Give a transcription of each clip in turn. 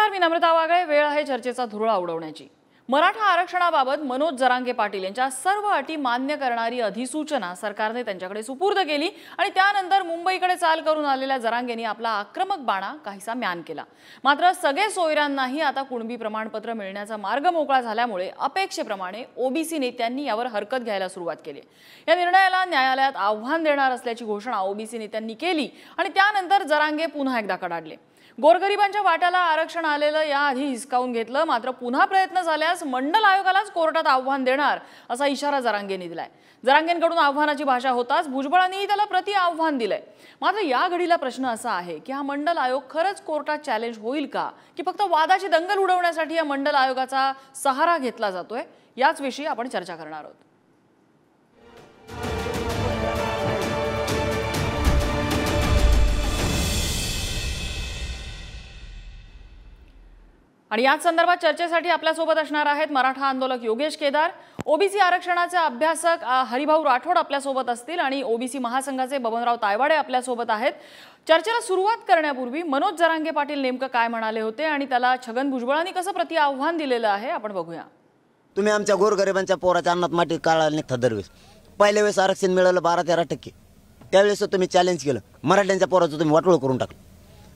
नमस्कार, मी नम्रता वागळे. वेळ आहे चर्चेचा धुरळा उडवण्याची. मराठा आरक्षणाबाबत मनोज जरांगे पाटील यांच्या सर्व अटी मान्य करणारी अधिसूचना सरकारने त्यांच्याकडे सुपूर्द केली आणि त्यानंतर मुंबईकडे चाल करून आलेल्या जरांगेंनी आपला आक्रमक बाणा काहीसा म्यान केला. मात्र सगळे सोयऱ्यांनाही आता कुणबी प्रमाणपत्र मिळण्याचा मार्ग मोकळा झाल्यामुळे अपेक्षेप्रमाणे ओबीसी नेत्यांनी यावर हरकत घ्यायला सुरुवात केली. या निर्णयाला न्यायालयात आव्हान देणार असल्याची घोषणा ओबीसी नेत्यांनी केली आणि त्यानंतर जरांगे पुन्हा एकदा कडाडले. गोरगरिबांच्या वाट्याला आरक्षण आलेलं याआधी हिसकावून घेतलं, मात्र पुन्हा प्रयत्न झाल्यास मंडल आयोगालाच कोर्टात आव्हान देणार असा इशारा जरांगेंनी दिलाय. जरांगेंकडून आव्हानाची भाषा होताच भुजबळांनीही त्याला प्रति आव्हान दिलंय. मात्र या घडीला प्रश्न असा आहे की हा मंडल आयोग खरंच कोर्टात चॅलेंज होईल का, की फक्त वादाची दंगल उडवण्यासाठी या मंडल आयोगाचा सहारा घेतला जातोय? याच विषयी आपण चर्चा करणार आहोत. आणि याच संदर्भात चर्चेसाठी आपल्यासोबत असणार आहेत मराठा आंदोलक योगेश केदार, ओबीसी आरक्षणाचे अभ्यासक हरिभाऊ राठोड आपल्यासोबत असतील आणि ओबीसी महासंघाचे बबनराव तायवाडे आपल्यासोबत आहेत. चर्चेला सुरुवात करण्यापूर्वी मनोज जरांगे पाटील नेमकं काय म्हणाले होते आणि त्याला छगन भुजबळांनी कसं प्रति आव्हान दिलेलं आहे आपण बघूया. तुम्ही आमच्या गोरगरिबांच्या पोराच्या अन्नात माटी काढायला निघता दरवेळेस. पहिल्या वेळेस आरक्षण मिळालं 12-13%, त्यावेळेस तुम्ही चॅलेंज केलं, मराठ्यांच्या पोराचं तुम्ही वाटोळ करून टाकलं.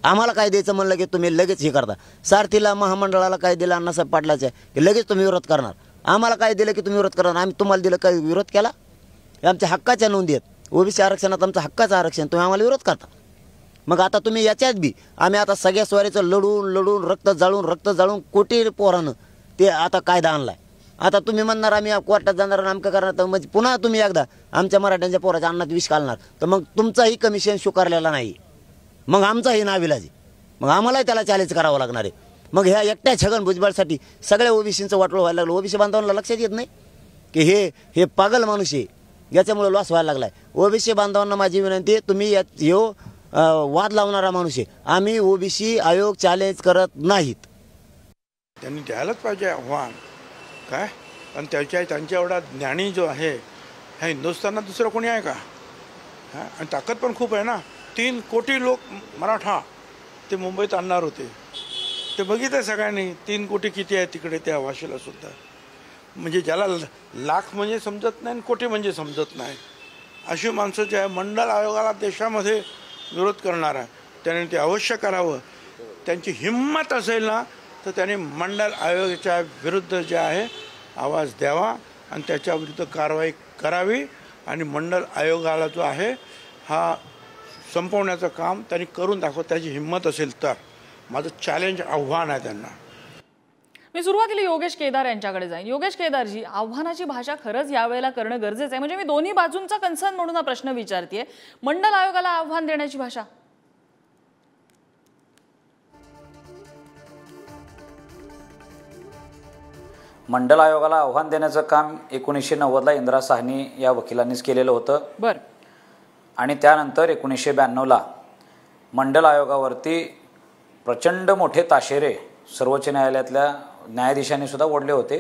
आम्हाला काय द्यायचं म्हणलं की तुम्ही लगेच हे करता. सारथीला महामंडळाला काय दिलं अण्णासाहेब पाटलाचं की लगेच तुम्ही विरोध करणार. आम्हाला काय दिलं की तुम्ही विरोध करणार. आम्ही तुम्हाला दिलं काय विरोध केला? आमच्या हक्काच्या नोंदी आहेत. ओबीसी आरक्षणात आमचं हक्काचं आरक्षण, तुम्ही आम्हाला विरोध करता. मग आता तुम्ही याच्यात बी आम्ही आता सगळ्या स्वारीचं लढून रक्त जाळून कोटी पोरानं ते आता कायदा आणलाय. आता तुम्ही म्हणणार आम्ही कोर्टात जाणार आणि आमचं करणार, तर म्हणजे पुन्हा तुम्ही एकदा आमच्या मराठ्यांच्या पोराच्या अन्नात विष घालणार, तर मग तुमचाही कमिशन स्वीकारलेला नाही, मग आमचाही नाविलाज. मग आम्हालाही त्याला चॅलेंज करावं लागणार आहे. मग ह्या एकट्या छगन भुजबळसाठी सगळ्या ओबीसींचं वाटोळ व्हायला लागलं. ओबीसी बांधवांना लक्षात येत नाही की हे पागल माणूस आहे, याच्यामुळे लॉस व्हायला लागलाय. ओबीसी बांधवांना माझी विनंती आहे, तुम्ही वाद लावणारा माणूस आहे. आम्ही ओबीसी आयोग चॅलेंज करत नाहीत. त्यांनी द्यायलाच पाहिजे आव्हान काय. आणि त्यांच्या एवढा ज्ञानी जो आहे ह्या हिंदुस्थानात दुसरं कोणी आहे का? आणि ताकद पण खूप आहे ना. 3 कोटी लोक मराठा ते मुंबईत आणणार होते, ते बघितलं सगळ्यांनी. 3 कोटी किती आहे तिकडे त्या वाशीला सुद्धा. म्हणजे ज्याला लाख म्हणजे समजत नाही, कोटी म्हणजे समजत नाही, अशी माणसं जे आहे मंडल आयोगाला देशामध्ये विरोध करणार आहे. त्याने ते अवश्य करावं. त्यांची हिंमत असेल ना तर त्यांनी मंडल आयोगाच्या विरुद्ध जे आहे आवाज द्यावा आणि त्याच्या विरुद्ध कारवाई करावी. आणि मंडल आयोगाला जो आहे हा संपवण्याचं काम त्यांनी करून दाखवत, त्याची हिंमत असेल तर. माझं चॅलेंज आव्हान आहे त्यांना. मी सुरुवातीला योगेश केदार यांच्याकडे जाईन. योगेश केदारजी, आव्हानाची भाषा खरंच यावेळेला करणं गरजेचं आहे. म्हणजे मी दोन्ही बाजूंचा कन्सर्न म्हणून हा प्रश्न विचारतेय. मंडल आयोगाला आव्हान देण्याची भाषा मंडल आयोगाला आव्हान देण्याचं काम 1990ला इंदिरा साहनी या वकिलांनीच केलेलं होतं. बरं. आणि त्यानंतर 1992ला मंडल आयोगावरती प्रचंड मोठे ताशेरे सर्वोच्च न्यायालयातल्या न्यायाधीशांनी सुद्धा ओढले होते.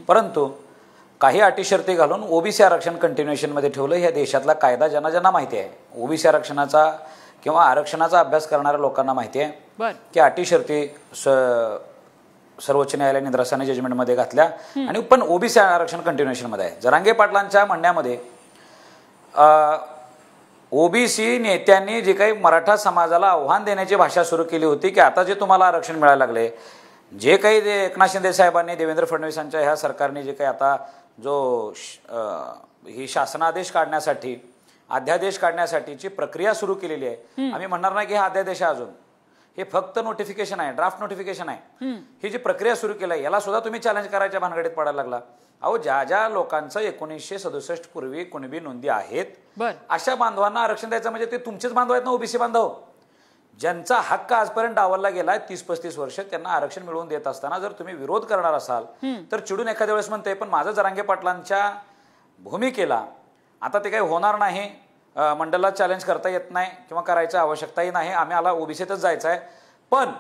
परंतु काही अटी शर्ती घालून ओबीसी आरक्षण कंटिन्युएशनमध्ये ठेवलं. ह्या देशातला कायदा ज्यांना माहिती आहे, ओबीसी आरक्षणाचा किंवा आरक्षणाचा अभ्यास करणाऱ्या लोकांना माहिती आहे की अटी शर्ती सर्वोच्च न्यायालयाने इंदिरा साहनी जजमेंटमध्ये घातल्या आणि पण ओबीसी आरक्षण कंटिन्युएशनमध्ये आहे. जरांगे पाटलांच्या म्हणण्यामध्ये ओबीसी नेत्यांनी जे काही मराठा समाजाला आव्हान देण्याची भाषा सुरू केली होती की आता जे तुम्हाला आरक्षण मिळायला लागले, जे काही एकनाथ शिंदे साहेबांनी, देवेंद्र फडणवीसांच्या ह्या सरकारने जे काही आता जो ही शासनादेश काढण्यासाठी, अध्यादेश काढण्यासाठीची प्रक्रिया सुरू केलेली आहे. आम्ही म्हणणार नाही की हा अध्यादेश आहे, अजून हे फक्त नोटिफिकेशन आहे, ड्राफ्ट नोटिफिकेशन आहे. ही जी प्रक्रिया सुरू केली आहे याला सुद्धा तुम्ही चॅलेंज करायच्या भानगडीत पडायला लागला. अहो, ज्या लोकांचं 1967 पूर्वी कुणबी नोंदी आहेत अशा बांधवांना आरक्षण द्यायचं म्हणजे ते तुमचेच बांधव आहेत ना, ओबीसी बांधव, ज्यांचा हक्क आजपर्यंत डावलला गेलाय 30-35 वर्ष. त्यांना आरक्षण मिळवून देत असताना जर तुम्ही विरोध करणार असाल तर चिडून एखाद्या वेळेस म्हणते पण माझं जरांगे पाटलांच्या भूमिकेला आता ते काही होणार नाही, मंडळाला चॅलेंज करता येत नाही किंवा करायची आवश्यकताही नाही, आम्हाला ओबीसीतच जायचं आहे. पण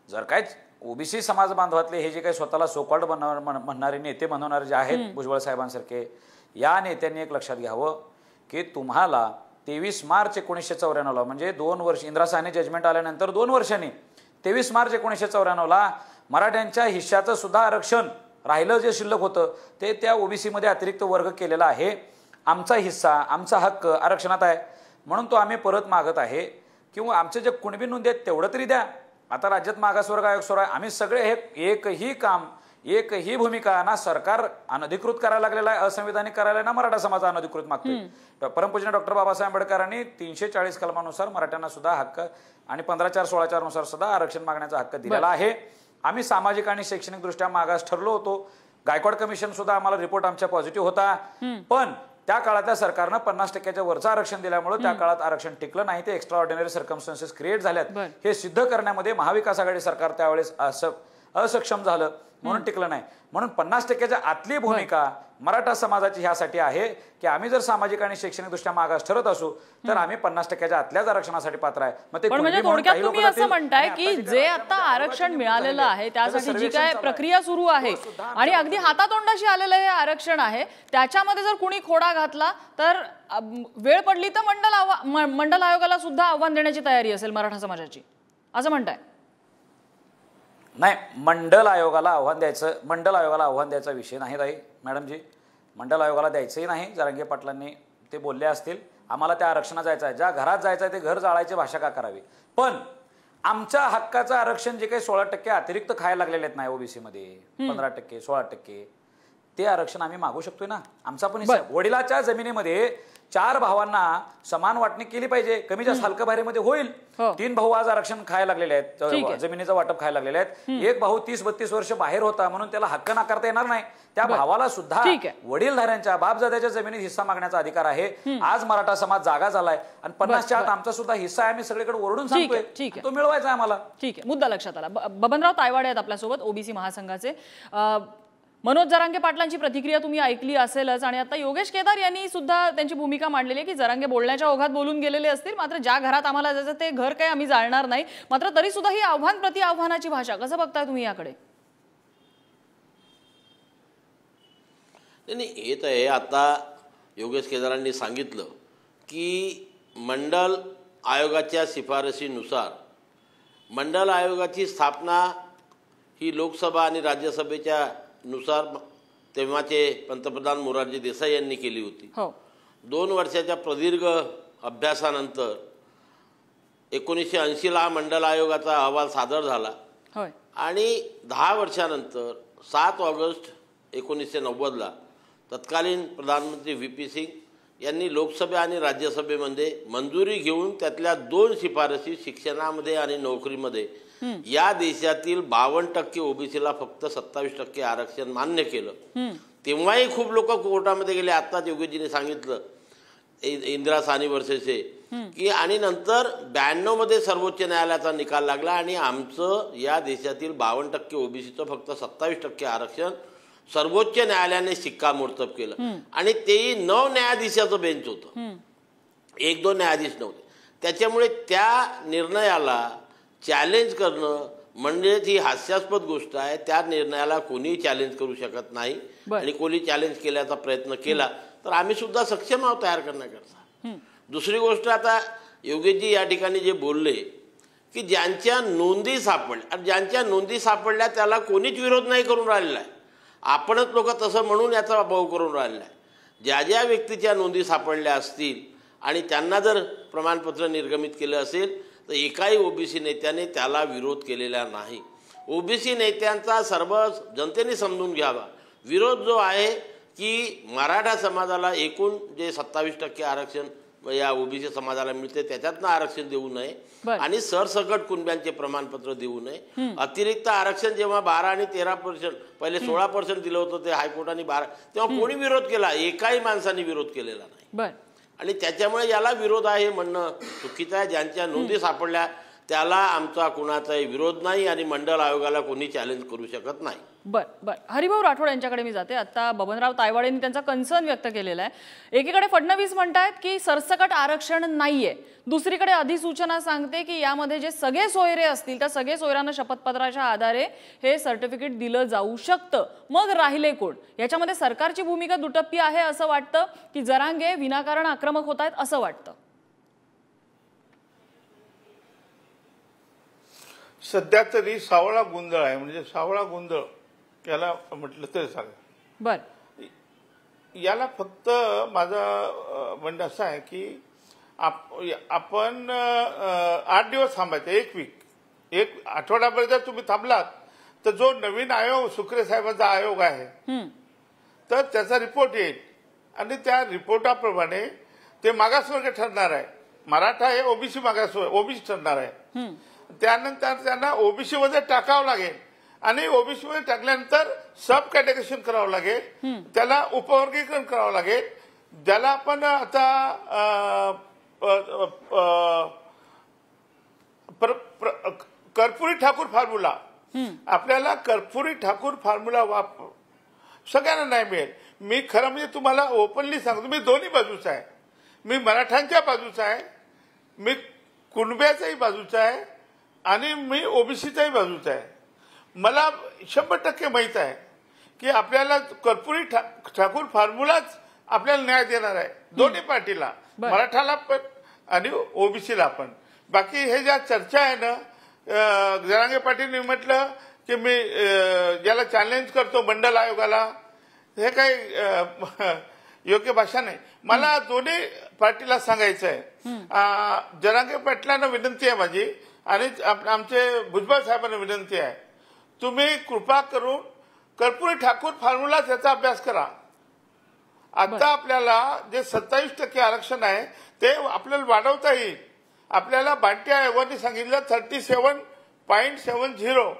जर काय ओबीसी समाज बांधवातले हे जे काही स्वतःला सोकॉल्ड म्हणणारे नेते म्हणणारे जे आहेत भुजबळ साहेबांसारखे, या नेत्यांनी एक लक्षात घ्यावं की तुम्हाला 23 मार्च 1994 म्हणजे 2 वर्ष इंदिरा साहनी जजमेंट आल्यानंतर 2 वर्षांनी 23 मार्च 1994 मराठ्यांच्या हिश्श्याचं सुद्धा आरक्षण राहिलं जे शिल्लक होतं ते त्या ओबीसीमध्ये अतिरिक्त वर्ग केलेला आहे. आमचा हिस्सा आमचा हक्क आरक्षणात आहे म्हणून तो आम्ही परत मागत आहे. किंवा आमचे जे कुणबी नोंदी आहेत तेवढं तरी द्या. आता राज्यात मागासवर्ग आयोग सुरू आहे. आम्ही सगळे हे एकही काम एकही भूमिका ना सरकार अनधिकृत करायला लागलेला आहे, असंविधानिक करायला ना मराठा समाज अनधिकृत मागतोय. परमपूजनीय डॉक्टर बाबासाहेब आंबेडकरांनी 340 कलमानुसार मराठ्यांना सुद्धा हक्क आणि 15/4/16 नुसार सुद्धा आरक्षण मागण्याचा हक्क दिलेला आहे. आम्ही सामाजिक आणि शैक्षणिक दृष्ट्या मागास ठरलो होतो. गायकवाड कमिशन सुद्धा आम्हाला रिपोर्ट आमच्या पॉझिटिव्ह होता. पण त्या काळातल्या सरकारनं 50% वरचं आरक्षण दिल्यामुळे त्या काळात आरक्षण टिकलं नाही. ते एक्स्ट्रा ऑर्डिनरी सर्कमस्टन्सेस क्रिएट झाल्यात. हे सिद्ध करण्यामध्ये महाविकास आघाडी सरकार त्यावेळेस असक्षम झालं म्हणून टिकलं नाही. म्हणून 50%च्या आतली भूमिका मराठा समाजाची ह्यासाठी आहे की आम्ही जर सामाजिक आणि शैक्षणिक दृष्ट्या मागास ठरत असू तर आम्ही 50%च्या आतल्याच आरक्षणासाठी पात्र आहे. मग ते म्हणजे थोडक्यात तुम्ही असं म्हणताय की जे आता आरक्षण मिळालेलं आहे त्यासाठी जी काय प्रक्रिया सुरू आहे आणि अगदी हातातोंडाशी आलेलं हे आरक्षण आहे त्याच्यामध्ये जर कुणी खोडा घातला तर वेळ पडली तर मंडल आयोगाला सुद्धा आव्हान देण्याची तयारी असेल मराठा समाजाची, असं म्हणताय? नाही, मंडल आयोगाला आव्हान द्यायचा विषय नाही ताई मॅडमजी. मंडल आयोगाला द्यायचंही नाही. जरांगे पाटलांनी ते बोलले असतील आम्हाला त्या आरक्षणात जायचं आहे. ज्या घरात जायचं आहे ते घर जाळायची भाषा का करावी. पण आमच्या हक्काचं आरक्षण जे काही 16% अतिरिक्त खायला लागलेले आहेत नाही ओबीसी मध्ये 15% 16% ते आरक्षण आम्ही मागू शकतोय ना. आमचा पण वडिलाच्या जमिनीमध्ये 4 भावांना समान वाटणी केली पाहिजे. कमी जास्त हलका भारीमध्ये होईल. 3 भाऊ आज आरक्षण खायला लागलेले आहेत, जमिनीचं वाटप खायला लागलेले आहेत. एक भाऊ 30-32 वर्ष बाहेर होता म्हणून त्याला हक्क नाकारता येणार नाही. त्या भावाला सुद्धा वडीलधाऱ्यांच्या बापजाद्याच्या जमिनीत हिस्सा मागण्याचा अधिकार आहे. आज मराठा समाज जागा झालाय आणि 50च्या आत आमचा सुद्धा हिस्सा आहे. आम्ही सगळीकडे ओरडून सांगतोय तो मिळवायचा आहे आम्हाला. ठीक आहे, मुद्दा लक्षात आला. बबनराव तायवाडे आहेत आपल्यासोबत, ओबीसी महासंघाचे. मनोज जरांगे पाटलांची प्रतिक्रिया तुम्ही ऐकली असेलच आणि आता योगेश केदार यांनी सुद्धा त्यांची भूमिका मांडलेली आहे की जरांगे बोलण्याच्या ओघात बोलून गेलेले असतील, मात्र ज्या घरात आम्हाला जायचं ते घर काही आम्ही जाळणार नाही. मात्र तरी सुद्धा ही आव्हान प्रति आव्हानाची भाषा कसं बघताय तुम्ही याकडे? नाही, हे तर आहे. आता योगेश केदारांनी सांगितलं की मंडल आयोगाच्या शिफारशीनुसार मंडल आयोगाची स्थापना ही लोकसभा आणि राज्यसभेच्या नुसार तेव्हाचे पंतप्रधान मोरारजी देसाई यांनी केली होती. 2 वर्षाच्या प्रदीर्घ अभ्यासानंतर 1980ला मंडल आयोगाचा अहवाल सादर झाला आणि 10 वर्षानंतर 7 ऑगस्ट 1990ला तत्कालीन प्रधानमंत्री VP सिंग यांनी लोकसभा आणि राज्यसभेमध्ये मंजुरी घेऊन त्यातल्या 2 शिफारसी शिक्षणामध्ये आणि नोकरीमध्ये या देशातील 52% ओबीसीला फक्त 27% आरक्षण मान्य केलं. तेव्हाही खूप लोक कोर्टामध्ये गेले. आत्ताच योगेशजीने सांगितलं इंदिरा साहनी वर्सेसचे की आणि नंतर 92 मध्ये सर्वोच्च न्यायालयाचा निकाल लागला आणि आमचं या देशातील 52% ओबीसीचं फक्त 27% आरक्षण सर्वोच्च न्यायालयाने शिक्कामोर्तब केलं. आणि तेही 9 न्यायाधीशाचं बेंच होतं, 1-2 न्यायाधीश नव्हते. त्याच्यामुळे त्या निर्णयाला चॅलेंज करणं म्हणजे ही हास्यास्पद गोष्ट आहे. त्या निर्णयाला कोणीही चॅलेंज करू शकत नाही आणि कोणी चॅलेंज केल्याचा प्रयत्न केला तर आम्ही सुद्धा सक्षम आहोत तयार करण्याकरता. दुसरी गोष्ट, आता योगेशजी या ठिकाणी जे बोलले की ज्यांच्या नोंदी सापडल्या त्याला कोणीच विरोध नाही करून राहिलेला आहे. आपणच लोक तसं म्हणून याचा भाव करून राहिलेला आहे. ज्या व्यक्तीच्या नोंदी सापडल्या असतील आणि त्यांना जर प्रमाणपत्र निर्गमित केलं असेल तर एकाही ओबीसी नेत्याने त्याला विरोध केलेला नाही. ओबीसी नेत्यांचा सर्व जनतेने समजून घ्यावा. विरोध जो आहे की मराठा समाजाला एकूण जे 27% आरक्षण या ओबीसी समाजाला मिळते त्याच्यातनं आरक्षण देऊ नये आणि सरसकट कुणब्यांचे प्रमाणपत्र देऊ नये. अतिरिक्त आरक्षण जेव्हा 12 आणि 13% पहिले 16% दिलं होतं ते हायकोर्टाने 12 तेव्हा कोणी विरोध केला? एकाही माणसाने विरोध केलेला नाही. आणि त्याच्यामुळे याला विरोध आहे म्हणणं चुकीचं आहे. ज्यांच्या नोंदी सापडल्या त्याला आमचा कुणाचाही विरोध नाही आणि मंडल आयोगाला कोणी चॅलेंज करू शकत नाही. बर हरिभाऊ राठोड यांच्याकडे मी जाते. आता बबनराव तायवाडेंनी त्यांचा कन्सर्न व्यक्त केलेला आहे. एकीकडे फडणवीस म्हणतायत की सरसकट आरक्षण नाहीये, दुसरीकडे अधिसूचना सांगते की यामध्ये जे सगळे सोयरे असतील त्या सगळे सोयऱ्यांना शपथपत्राच्या आधारे हे सर्टिफिकेट दिलं जाऊ शकतं. मग राहिले कोण? याच्यामध्ये सरकारची भूमिका दुटप्पी आहे असं वाटतं की जरांगे विनाकारण आक्रमक होत आहेत असं वाटतं? सध्या तरी सावळा गोंधळ आहे, म्हणजे सावळा गोंधळ याला म्हटलं तरी चालेल. बर, याला फक्त माझं म्हणणं असं आहे की आपण 8 दिवस थांबायचं, एक आठवडाभर जर तुम्ही थांबलात तर जो नवीन आयोग सुक्रे साहेबांचा आयोग आहे तर त्याचा रिपोर्ट येईल आणि त्या रिपोर्टाप्रमाणे ते मागासवर्ग ठरणार आहे. मराठा हे ओबीसी ओबीसी ठरणार आहे. त्यानंतर त्यांना ओबीसी मध्ये टाकावं लागेल आणि ओबीसी मध्ये टाकल्यानंतर सब कॅटेगरेशन करावं लागेल, त्याला उपवर्गीकरण करावं लागेल, ज्याला आपण आता कर्पुरी ठाकूर फॉर्म्युला, आपल्याला कर्पुरी ठाकूर फॉर्म्युला सगळ्यांना नाही मिळेल. मी खरं म्हणजे तुम्हाला ओपनली सांगतो, मी दोन्ही बाजूचा आहे. मी मराठ्यांच्या बाजूचा आहे, मी कुणब्याच्याही बाजूचा आहे आणि मी ओबीसीच्याही बाजूचा आहे. मला 100% माहित आहे की आपल्याला कर्पुरी ठाकूर फॉर्म्युलाच आपल्याला न्याय देणार आहे दोन्ही पार्टीला, मराठाला पण आणि ओबीसीला पण. बाकी हे ज्या चर्चा आहे ना, जरांगे पाटीलने म्हटलं की मी ज्याला चॅलेंज करतो मंडल आयोगाला, हे काही योग्य भाषा नाही. मला दोन्ही पार्टीला सांगायचं आहे, जरांगे पाटलांना विनंती आहे माझी आणि आमचे भुजबळ साहेबांना विनंती आहे, तुम्ही कृपा करून कर्पुरी ठाकूर फॉर्म्युला त्याचा अभ्यास करा. आता आपल्याला जे 27% आरक्षण आहे ते आपल्याला वाढवता येईल. आपल्याला बांटी आयोगाने सांगितलं 37.70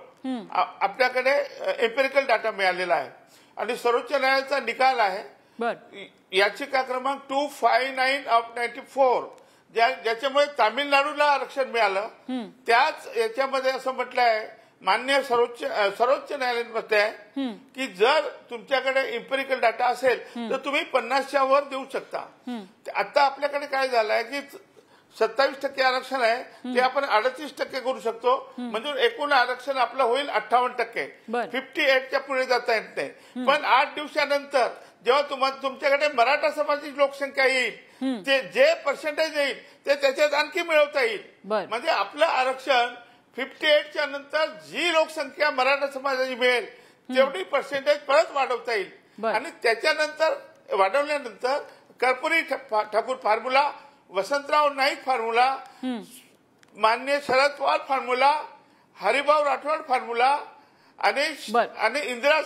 आपल्याकडे एम्पिरिकल डाटा मिळालेला आहे आणि सर्वोच्च न्यायालयाचा निकाल आहे याचिका क्रमांक 259/94 ज्याच्यामुळे तामिळनाडूला आरक्षण मिळालं. त्याच याच्यामध्ये असं म्हटलं आहे, मान्य सर्वोच्च न्यायालयाने म्हटलं आहे की जर तुमच्याकडे एम्पिरिकल डाटा असेल तर तुम्ही 50च्या वर देऊ शकता. आता आपल्याकडे काय झालं आहे की 27% आरक्षण आहे ते आपण 38% करू शकतो, म्हणजे एकूण आरक्षण आपलं होईल 58%. 58च्या पुढे जाता येत नाही. पण 8 दिवसानंतर जेव्हा तुमच्याकडे मराठा समाजाची लोकसंख्या येईल, ते जे पर्सेंटेज येईल ते त्याच्यात आणखी मिळवता येईल. म्हणजे आपलं आरक्षण 58च्या नंतर जी लोकसंख्या मराठा समाजाची मिळेल तेवढी पर्सेंटेज परत वाढवता येईल आणि त्याच्यानंतर वाढवल्यानंतर कर्पुरी ठाकूर फॉर्म्युला, वसंतराव नाईक फॉर्म्युला, मान्य शरद पवार फॉर्म्युला, हरिभाऊ राठोड फॉर्म्युला आणि इंदिरा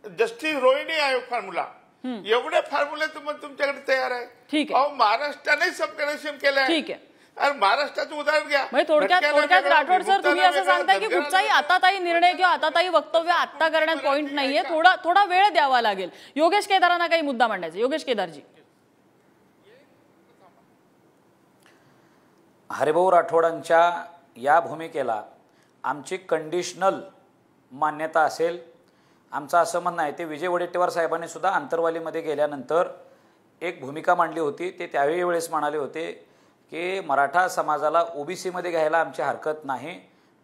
जस्टिस रोहिणी आयोग फॉर्म्युला, एवढे फॉर्म्युले तुमच्याकडे तयार आहे. महाराष्ट्राने सब कनेक्शन केलं आहे. अरे महाराष्ट्राचं उदाहरण घ्या. थोडक्यात राठोड सर, तुम्ही असं सांगताय की कुठचाही आताताई निर्णय किंवा आताताई वक्तव्य आता करण्यात पॉईंट नाहीये, थोडा वेळ द्यावा लागेल. योगेश केदारांना काही मुद्दा मांडायचा. योगेश केदारजी. हरिभाऊ राठोडांच्या या भूमिकेला आमची कंडिशनल मान्यता असेल. आमचं असं म्हणणं आहे, ते विजय वडेट्टीवार साहेबांनी सुद्धा आंतरवालीमध्ये गेल्यानंतर एक भूमिका मांडली होती. ते त्यावेळी वेळेस म्हणाले होते की मराठा समाजाला ओबीसीमध्ये घ्यायला आमची हरकत नाही,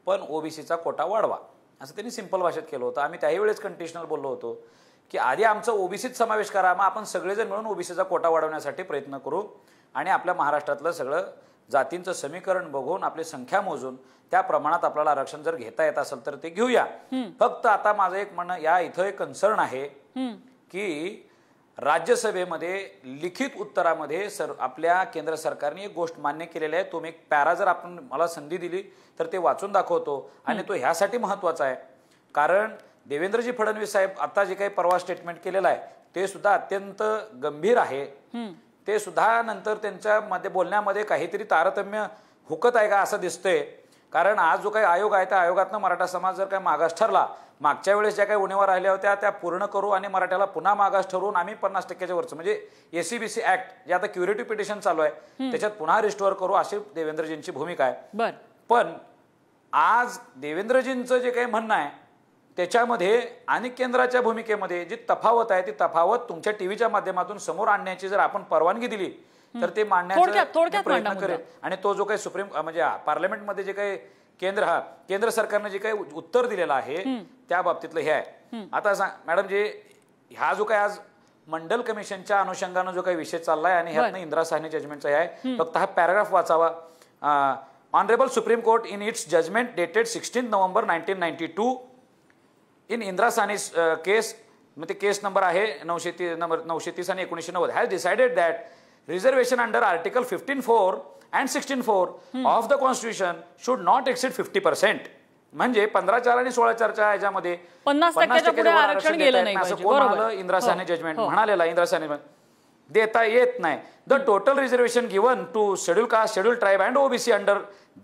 पण ओबीसीचा कोटा वाढवा, असं त्यांनी सिंपल भाषेत केलं होतं. आम्ही त्याही वेळेस कंडिशनल बोललो होतो की आधी आमचा ओबीसीत समावेश करा, मग आपण सगळेजण मिळून ओबीसीचा कोटा वाढवण्यासाठी प्रयत्न करू आणि आपल्या महाराष्ट्रातलं सगळं जातींचं समीकरण बघून आपली संख्या मोजून त्या प्रमाणात आपल्याला आरक्षण जर घेता येत असेल तर ते घेऊया. फक्त आता माझं एक म्हणणं, या इथं एक कन्सर्न आहे की राज्यसभेमध्ये लिखित उत्तरामध्ये आपल्या केंद्र सरकारने एक गोष्ट मान्य केलेली आहे. तो एक पॅरा जर आपण मला संधी दिली तर ते वाचून दाखवतो आणि तो ह्यासाठी महत्वाचा आहे कारण देवेंद्रजी फडणवीस साहेब आता जे काही परवा स्टेटमेंट केलेलं आहे ते सुद्धा अत्यंत गंभीर आहे. ते सुद्धा नंतर त्यांच्या मध्ये बोलण्यामध्ये काहीतरी तारतम्य हुकत आहे का असं दिसतंय. कारण आज जो काही आयोग आहे त्या आयोगातनं मराठा समाज जर काही मागास ठरला, मागच्या वेळेस ज्या काही उणीवा राहिल्या होत्या त्या पूर्ण करू आणि मराठ्याला पुन्हा मागास ठरवून आम्ही 50%च्या वरचं म्हणजे एसीबीसी ऍक्ट जे आता क्युरेटिव्ह पिटिशन चालू आहे त्याच्यात पुन्हा रिस्टोअर करू अशी देवेंद्रजींची भूमिका आहे. पण आज देवेंद्रजींचं जे काही म्हणणं आहे त्याच्यामध्ये आणि केंद्राच्या भूमिकेमध्ये जी तफावत आहे ती तफावत तुमच्या टीव्हीच्या माध्यमातून समोर आणण्याची जर आपण परवानगी दिली तर ते मांडण्याचा प्रयत्न करेल. आणि तो जो काही सुप्रीम म्हणजे पार्लमेंटमध्ये जे काही केंद्र सरकारने जे काही उत्तर दिलेलं आहे त्या बाबतीतलं हे आहे. आता मॅडम जे हा जो काही आज मंडल कमिशनच्या अनुषंगानं जो काही विषय चाललाय आणि ह्यातनं इंदिरा साहनी जजमेंटचा आहे, फक्त हा पॅराग्राफ वाचावा. Honorable Supreme Court in its judgment dated 16 November 1992 in Indra Sahni's case, म्हणजे केस नंबर आहे 930 आणि 1990, has decided that reservation under Article 15(4) and 16(4) of the Constitution should not exceed 50%. म्हणजे 15(4) आणि 16(4) ह्याच्यामध्ये 50% पुढे आरक्षण गेलं नाही असं कोण म्हणालं? इंदिरा साहनी जजमेंट म्हणालेला, इंदिरा साहनी देता येत नाही. The total reservation given to schedule caste, schedule tribe and OBC under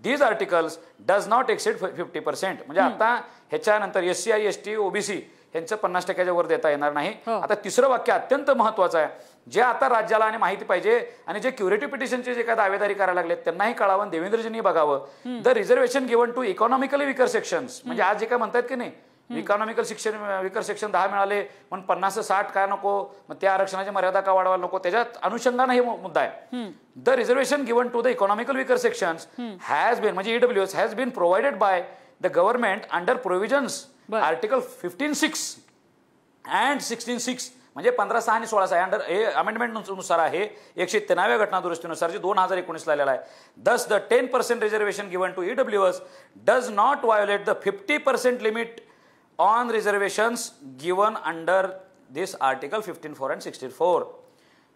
these articles does not exceed 50%. म्हणजे आता ह्याच्यानंतर SC, ST, OBC यांचं 50% वर देता येणार नाही. आता तिसरं वाक्य अत्यंत महत्वाचं आहे, जे आता राज्याला आणि माहिती पाहिजे आणि जे क्युरेटिव्ह पिटिशनचे जे काय दावेदारी करायला लागले त्यांनाही कळावं, देवेंद्रजींनी बघावं. The reservation given to economically weaker sections, म्हणजे आज जे काय म्हणतात की नाही इकॉनॉमिकल सेक्शन विकर सेक्शन 10 मिळाले पण 50-60 काय नको, मग त्या आरक्षणाची मर्यादा का वाढवायला नको, त्याच्यात अनुषंगाने हे मुद्दा आहे. The reservation given to the economical weaker sections has been, म्हणजे EWS has been provided by the government under provisions article 15(6) and 16(6), म्हणजे 15(6) आणि 16(6) अंडर हे अमेंडमेंट नुसार आहे 193व्या घटना दुरुस्तीनुसार जे 2019 आलेला आहे. Thus the 10% reservation given to EWS does not violate the 50% limit on reservations given under this article 15(4) and 16(4).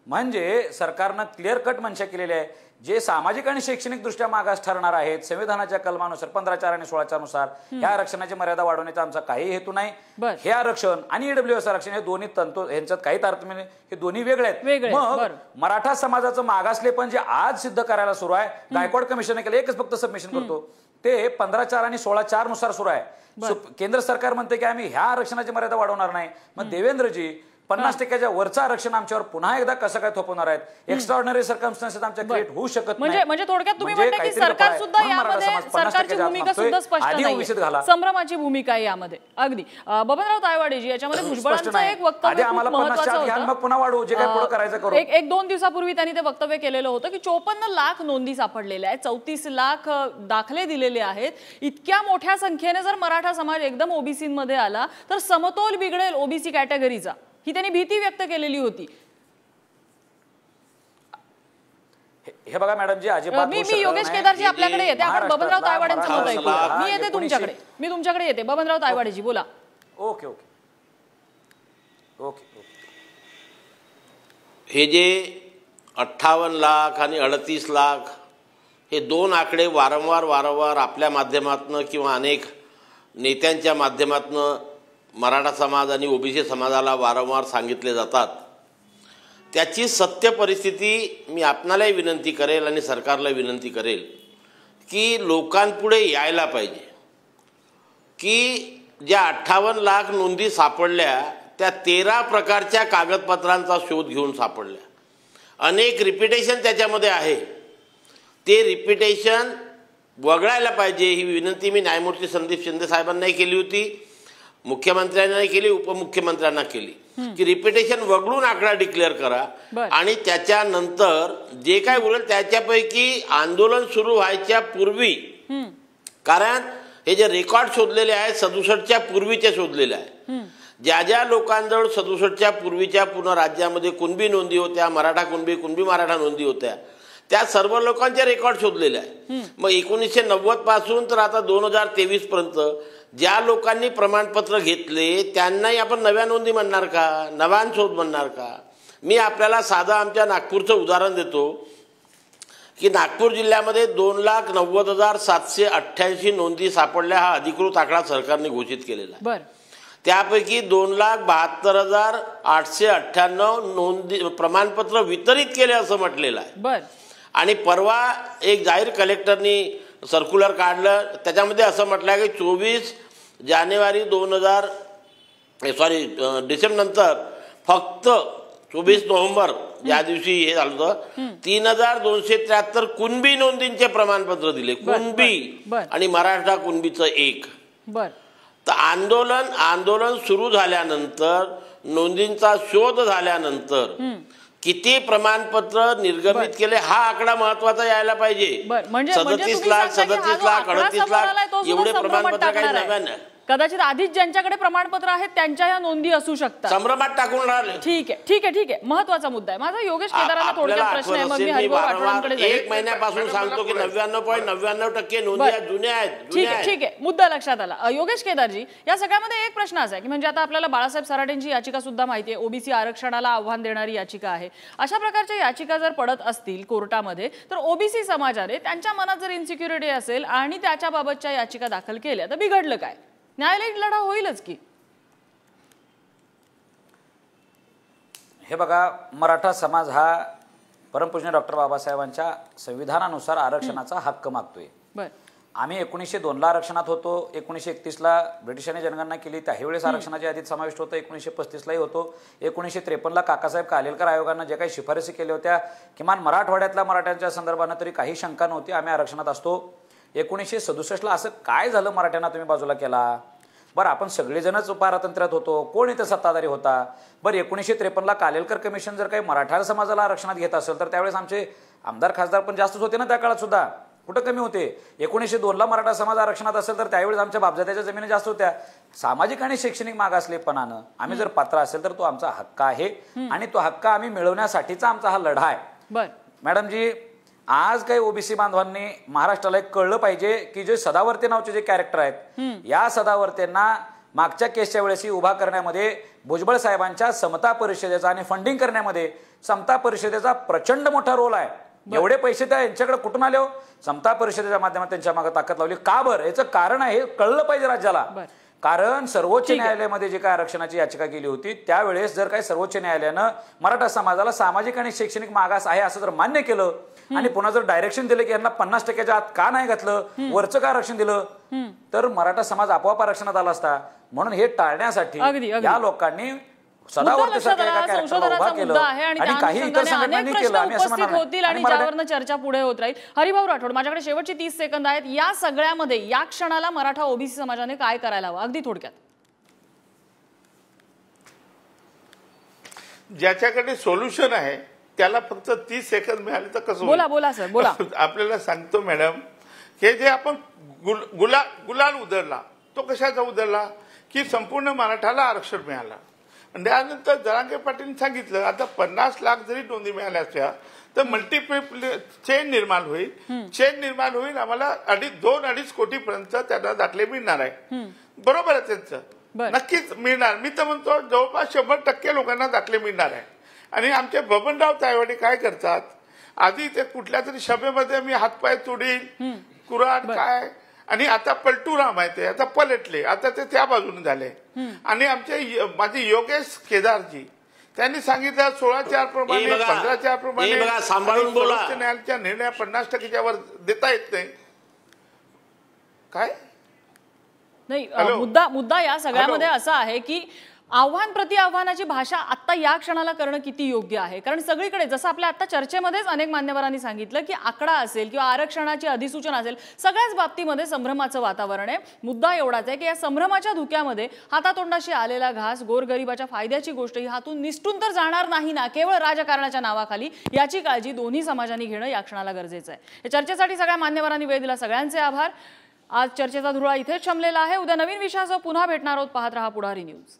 म्हणजे सरकारनं क्लिअर कट मनशा केलेली आहे, जे सामाजिक आणि शैक्षणिक दृष्ट्या मागास ठरणार आहेत संविधानाच्या कलमानुसार 15(4) आणि 16(4) नुसार ह्या आरक्षणाची मर्यादा वाढवण्याचा आमचा काही हेतू नाही. हे आरक्षण आणि EWS आरक्षण हे दोन्ही तंतु यांच्यात काही तारतम्य नाही, हे दोन्ही वेगळे आहेत. मग मराठा समाजाचं मागासले पण जे आज सिद्ध करायला सुरू आहे, गायकवाड कमिशनने केलं, एकच फक्त सबमिशन करतो, ते 15(4) आणि 16(4) नुसार सुरू आहे. केंद्र सरकार म्हणते की आम्ही ह्या आरक्षणाची मर्यादा वाढवणार नाही. मग देवेंद्रजी 50% वरचं आरक्षण आमच्यावर पुन्हा एकदा कसं काय थोपवणार आहेत? एक्स्ट्राऑर्डिनरी सर्कमस्टन्सेस आमच्या क्रिएट होऊ शकत नाही. म्हणजे थोडक्यात तुम्ही म्हणता की सरकार सुद्धा यामध्ये सरकारची भूमिका सुद्धा स्पष्ट नाही, संभ्रमाची भूमिका आहे यामध्ये. अगदी बबनराव तायवाडेजी, याच्यामध्ये भुजबळांचं एक वक्तव्य खूप महत्त्वाचं होतं. एक 2 दिवसापूर्वी त्यांनी ते वक्तव्य केलेलं होतं की 54 लाख नोंदी सापडलेल्या आहेत, 34 लाख दाखले दिलेले आहेत. इतक्या मोठ्या संख्येने जर मराठा समाज एकदम ओबीसी मध्ये आला तर समतोल बिघडेल ओबीसी कॅटेगरीचा, ही त्यांनी भीती व्यक्त केलेली होती. हे बघा मॅडम जी अजिबात मी योगेश केदारजी आपल्याकडे येते, आपण बबनराव तायवाडेंचं मत ऐकूया. मी येते तुमच्याकडे, मी तुमच्याकडे येते. बबनराव तायवाडेजी बोला. Okay okay okay. हे जे 58 लाख आणि 38 लाख हे दोन आकडे वारंवार आपल्या माध्यमातून किंवा अनेक नेत्यांच्या माध्यमातून मराठा समाज आणि ओबीसी समाजाला वारंवार सांगितले जातात. त्याची सत्य परिस्थिती मी आपणालाही विनंती करेल आणि सरकारला विनंती करेल की लोकांपुढे यायला पाहिजे की ज्या 58 लाख नोंदी सापडल्या त्या 13 प्रकारच्या कागदपत्रांचा शोध घेऊन सापडल्या. अनेक रिपिटेशन त्याच्यामध्ये आहे, ते रिपिटेशन वगळायला पाहिजे. ही विनंती मी न्यायमूर्ती संदीप शिंदे साहेबांनाही केली होती, मुख्यमंत्र्यांनाही केली, उपमुख्यमंत्र्यांना केली की रिपिटेशन वगळून आकडा डिक्लेअर करा आणि त्याच्यानंतर जे काय उरेल त्याच्यापैकी आंदोलन सुरू व्हायच्या पूर्वी, कारण हे जे रेकॉर्ड शोधलेले आहेत 67च्या पूर्वीचे शोधलेले आहे, ज्या ज्या लोकांजवळ 67च्या पूर्वीच्या पूर्ण राज्यामध्ये कुणबी नोंदी होत्या, मराठा कुणबी मराठा नोंदी होत्या, त्या सर्व लोकांचे रेकॉर्ड शोधलेले आहे. मग 1990 पासून तर आता 2023 पर्यंत ज्या लोकांनी प्रमाणपत्र घेतले त्यांनाही आपण नव्या नोंदी म्हणणार का, नव्यान शोध म्हणणार का? मी आपल्याला साधं आमच्या नागपूरचं उदाहरण देतो की नागपूर जिल्ह्यामध्ये 2,90,788 नोंदी सापडल्या. हा अधिकृत आकडा सरकारने घोषित केलेला आहे. त्यापैकी 2,72,898 नोंदी प्रमाणपत्र वितरित केले असं म्हटलेलं आहे. आणि परवा एक जाहीर कलेक्टरनी सर्क्युलर काढलं, त्याच्यामध्ये असं म्हटलं आहे की 24 जानेवारी डिसेंबर नंतर फक्त 24 नोव्हेंबर ज्या दिवशी हे झालं होतं 3,273 कुणबी नोंदींचे प्रमाणपत्र दिले. कुणबी आणि मराठा कुणबीचं 1. तर आंदोलन सुरू झाल्यानंतर, नोंदींचा शोध झाल्यानंतर किती प्रमाणपत्र निर्गमित केले हा आकडा महत्वाचा यायला पाहिजे. 37 लाख, 37 लाख, 38 लाख एवढे प्रमाणपत्र काही नव्यानं. कदाचित आधीच ज्यांच्याकडे प्रमाणपत्र आहेत त्यांच्या ह्या नोंदी असू शकतात, संभ्रमात टाकून राहिले. ठीक आहे ठीक आहे ठीक आहे, महत्वाचा मुद्दा आहे. माझा योगेश केदारांना थोडक्यात प्रश्न आहे, मग मी हरिभाऊ राठोडांकडे जाईल. 1 महिन्यापासून सांगतो की 99.99% नोंदी जुन्या आहेत. ठीक आहे ठीक आहे, मुद्दा लक्षात आला. योगेश केदारजी, या सगळ्यामध्ये एक प्रश्न असा आहे की म्हणजे आता आपल्याला बाळासाहेब सराटेंची याचिका सुद्धा माहिती आहे, ओबीसी आरक्षणाला आव्हान देणारी याचिका आहे. अशा प्रकारच्या याचिका जर पडत असतील कोर्टामध्ये तर ओबीसी समाजाने त्यांच्या मनात जर इन्सिक्युरिटी असेल आणि त्याच्याबाबतच्या याचिका दाखल केल्या तर बिघडलं काय? न्यायालयीन लढा होईलच की. हे बघा, मराठा समाज हा परमपूज्य डॉक्टर बाबासाहेबांच्या संविधानानुसार आरक्षणाचा हक्क मागतोय. आम्ही 1902 ला आरक्षणात होतो, 1931 ला ब्रिटिशांनी जनगणना केली, त्याही वेळेस आरक्षणाच्या यादीत समाविष्ट होतं, 1935 लाही होतो, 1953 ला काकासाहेब कालेलकर आयोगानं जे काही शिफारसी केल्या होत्या किमान मराठवाड्यातल्या मराठ्यांच्या संदर्भानं तरी काही शंका नव्हती, आम्ही आरक्षणात असतो. 1967 ला असं काय झालं मराठ्यांना तुम्ही बाजूला केला? बरं, आपण सगळेजणच पारतंत्र्यात होतो, कोण इथं सत्ताधारी होता? बरं, 1953 ला कालेलकर कमिशन जर काही मराठा समाजाला आरक्षणात घेत असेल तर त्यावेळेस आमचे आमदार खासदार पण जास्तच होते ना त्या काळात सुद्धा, कुठं कमी होते? 1902 ला मराठा समाज आरक्षणात असेल तर त्यावेळेस आमच्या बापजात्याच्या जमिनी जास्त होत्या. सामाजिक आणि शैक्षणिक मागासलेपणानं आम्ही जर पात्र असेल तर तो आमचा हक्क आहे आणि तो हक्क आम्ही मिळवण्यासाठीचा आमचा हा लढा आहे. मॅडम जी, आज काही ओबीसी बांधवांनी महाराष्ट्राला एक कळलं पाहिजे की जे सदावर्ते नावचे जे कॅरेक्टर आहेत, या सदावर्तेंना मागच्या केसच्या वेळेस उभा करण्यामध्ये भुजबळ साहेबांच्या समता परिषदेचा आणि फंडिंग करण्यामध्ये समता परिषदेचा प्रचंड मोठा रोल आहे. एवढे पैसे त्या यांच्याकडे कुठून आले हो? समता परिषदेच्या माध्यमातून त्यांच्या मागे ताकद लावली. का बरं? याचं कारण आहे, कळलं पाहिजे राज्याला. कारण सर्वोच्च न्यायालयामध्ये जे काय आरक्षणाची याचिका केली होती त्यावेळेस जर काही सर्वोच्च न्यायालयानं मराठा समाजाला सामाजिक आणि शैक्षणिक मागास आहे असं जर मान्य केलं आणि पुन्हा जर डायरेक्शन दिलं की यांना 50% आत का नाही घातलं, वरचं का आरक्षण दिलं, तर मराठा समाज आपोआप आरक्षणात आला असता. म्हणून हे टाळण्यासाठी या लोकांनी सदावर्ते संशोधनाचा मुद्दा आहे आणि अनेक प्रश्न उपस्थित होतील आणि ज्यावरनं चर्चा पुढे होत राहील. हरिभाऊ राठोड, माझ्याकडे शेवटची 30 सेकंद आहेत. या सगळ्यामध्ये या क्षणाला मराठा ओबीसी समाजाने काय करायला हवं, अगदी थोडक्यात? ज्याच्याकडे सोल्युशन आहे त्याला फक्त 30 सेकंद मिळाले तर कसं? बोला बोला सर, बोला. आपल्याला सांगतो मॅडम, हे जे आपण गुलाल उधळला तो कशाचा उधळला की संपूर्ण मराठाला आरक्षण मिळालं. आणि त्यानंतर जरांगे पाटील सांगितलं आता 50 लाख जरी नोंदी मिळाल्या असत्या तर मल्टिपल चेन निर्माण होईल, आम्हाला 2-2.5 कोटीपर्यंत त्यांना दाखले मिळणार आहे. बरोबर आहे त्यांचं, नक्कीच मिळणार. मी तर म्हणतो जवळपास 100% लोकांना दाखले मिळणार आहे. आणि आमचे बबनराव तायवाडे काय करतात, आधी ते कुठल्या तरी सभेमध्ये मी हातपाय तोडील, कुराड काय, आणि आता पलटूराम आहे ते आता पलटले, आता ते त्या बाजूने झाले. आणि माझे योगेश केदारजी त्यांनी सांगितलं 16/4 प्रमाणे 15/4 प्रमाणे सांभाळून बोला, न्यायालयाच्या निर्णय 50%च्या वर देता येत नाही. काय नाही, मुद्दा या सगळ्यामध्ये असा आहे की आव्हान प्रति आव्हानाची भाषा आता या क्षणाला करणं किती योग्य आहे. कारण सगळीकडे जसं आपल्या आता चर्चेमध्येच अनेक मान्यवरांनी सांगितलं की आकडा असेल किंवा आरक्षणाची अधिसूचना असेल, सगळ्याच बाबतीमध्ये संभ्रमाचं वातावरण आहे. मुद्दा एवढाच आहे की या संभ्रमाच्या धुक्यामध्ये हातातोंडाशी आलेला घास, गोरगरिबाच्या फायद्याची गोष्ट ही हातून निसटून तर जाणार नाही ना, केवळ राजकारणाच्या नावाखाली, याची काळजी दोन्ही समाजांनी घेणं या क्षणाला गरजेचं आहे. या चर्चेसाठी सगळ्या मान्यवरांनी वेळ दिला, सगळ्यांचे आभार. आज चर्चेचा धुळा इथेच शमलेला आहे. उद्या नवीन विषयासह पुन्हा भेटणार आहोत. पाहत रहा पुढारी न्यूज.